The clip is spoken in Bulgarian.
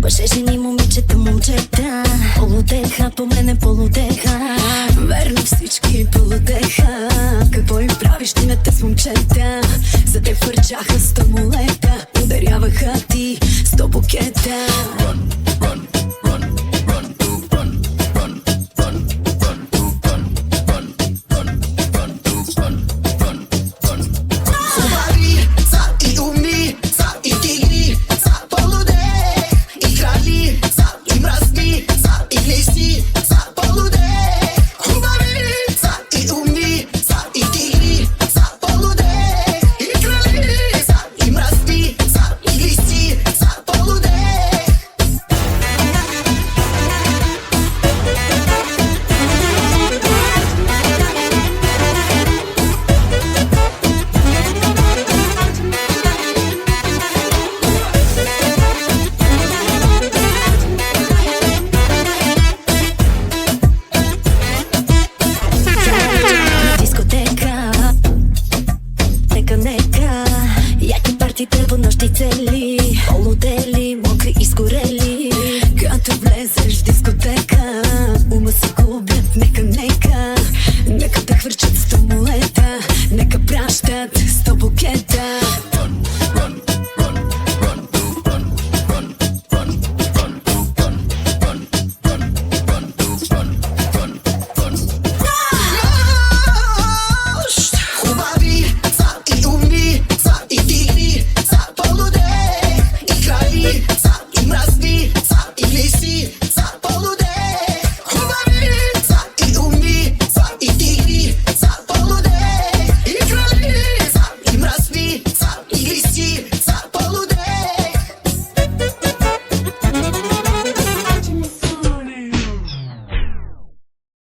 Мъже, жени, момичета, момчета, полудеха, по мене полудеха. Верно всички полудеха. Какво им правиш ти на тез момчета? За те фърчаха 100 молета, ударяваха ти 100 букета. Яки партита по нощи цели, полудели, мокри, изгорели.